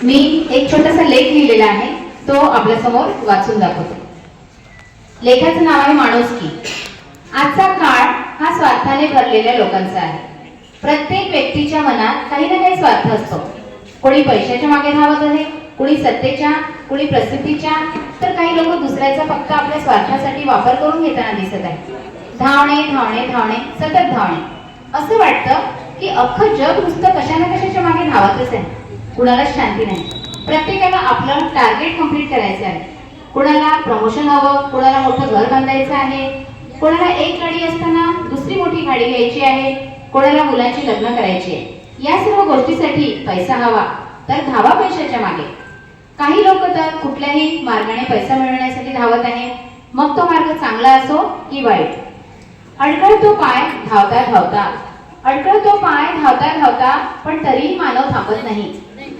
मी एक छोटासा लेख लिहिलेला आहे, तो आपल्या समोर वाचून दाखवतो. लेखाचं नाव आहे माणुसकी. आजचा काळ हा स्वार्थाने भरलेल्या लोकांचा आहे. प्रत्येक व्यक्तीच्या मनात काही ना काही स्वार्थ असतो. कोणी पैशाच्या मागे धावत आहे, कोणी सत्तेच्या, कोणी प्रसिद्धीच्या, तर काही लोक दुसऱ्याचा फक्त आपल्या स्वार्थासाठी वापर करून घेताना दिसत आहे. धावणे धावणे धावणे, सतत धावणे. असं वाटतं की अख्खं जग नुसतं कशा ना कशाच्या मागे धावतच आहे. कुणाला शांती नाही. प्रत्येकाला आपलं टार्गेट कंप्लीट करायचं आहे. कोणाला प्रमोशन हवं, कोणाला मोठं घर बांधायचं आहे, कोणाला एक गाडी असताना दुसरी मोठी गाडी घ्यायची आहे, कोणाला मुलांची लग्न करायची आहे. या सर्व गोष्टीसाठी पैसा हवा, तर धावा पैशाच्या मागे. काही लोक तर कुठल्याही मार्गाने पैसा मिळवण्यासाठी धावत आहे, मग तो मार्ग चांगला असो की वाईट. अडखळतो पाय धावता धावता, अडखळतो पाय धावता धावता, पण तरीही मानव थांबत नाही.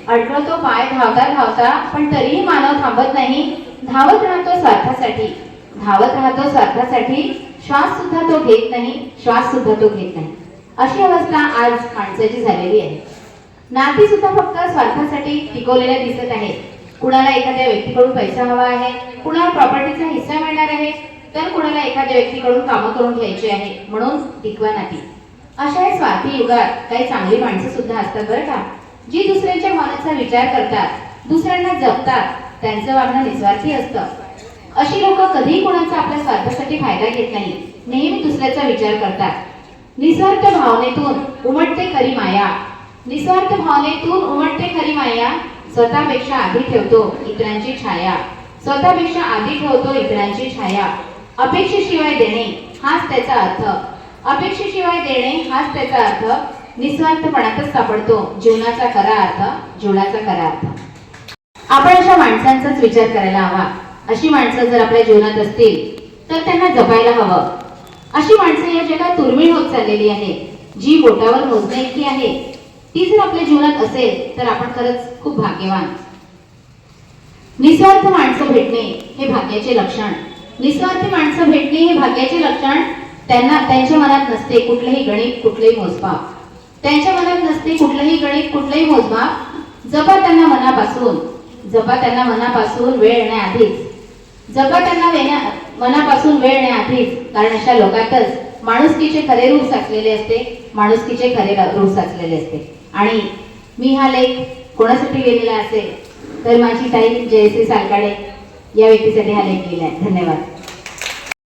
अडखळतो पाय धावता धावता, पण तरीही मानव थांबत नाही. धावत राहतो स्वार्थासाठी, धावत राहतो स्वार्थासाठी. श्वास सुद्धा तो घेत नाही, श्वास सुद्धा तो घेत नाही. अशी अवस्था आज माणसाची झालेली आहे. नाती सुद्धा फक्त स्वार्थासाठी टिकवलेल्या दिसत आहे. कुणाला एखाद्या व्यक्तीकडून पैसा हवा आहे, कुणाला प्रॉपर्टीचा हिस्सा मिळणार आहे, तर कुणाला एखाद्या व्यक्तीकडून कामं करून घ्यायची आहे म्हणून टिकवा नाती. अशा या स्वार्थी युगात काही चांगली माणसं सुद्धा असतात बरं का, जी दुसऱ्याच्या मनाचा विचार करतात, दुसऱ्यांना जपतात. त्यांचं वागणं निस्वार्थी असतं. अशी लोक कधीही कोणाचा आपल्या स्वार्थासाठी फायदा घेत नाही, नेहमी दुसऱ्याचा विचार करतात. निस्वार्थ भावनेतून उमटते खरी माया, निस्वार्थ भावनेतून उमटते खरी माया. स्वतःपेक्षा आधी ठेवतो इतरांची छाया, स्वतःपेक्षा आधी ठेवतो इतरांची छाया. अपेक्षेशिवाय देणे हाच त्याचा अर्थ, अपेक्षेशिवाय देणे हाच त्याचा अर्थ. निस्वार्थपणातच सापडतो जीवनाचा खरा अर्थ, जीवनाचा खरा अर्थ. आपण अशा माणसांचाच विचार करायला हवा. अशी माणसं जर आपल्या जीवनात असतील तर त्यांना जपायला हवं. अशी माणसं या जगात दुर्मिळ होत चाललेली आहे. जी बोटावर मोजण्या इतकी आहे, ती जर आपल्या जीवनात असेल तर आपण खरंच खूप भाग्यवान. निस्वार्थ माणसं भेटणे हे भाग्याचे लक्षण. निस्वार्थी माणसं भेटणे हे भाग्याचे लक्षण. त्यांच्या मनात नसते कुठलेही गणित, कुठलेही मोजमाप. त्यांच्या मनात नसते कुठलेही गणित, कुठलेही मोजमाप. जपा त्यांना मनापासून, जपा त्यांना मनापासून वेळ येण्याआधीच, जपा त्यांना मनापासून वेळ येण्याआधीच. कारण अशा लोकातच माणुसकीचे खरे रूप साचलेले असते, माणुसकीचे खरे रूप साचलेले असते. आणि मी हा लेख कोणासाठी लिहिलेला असेल तर माझी ताई जयश्री सालकाडे या व्यक्तीसाठी हा लेख लिहिला आहे. धन्यवाद.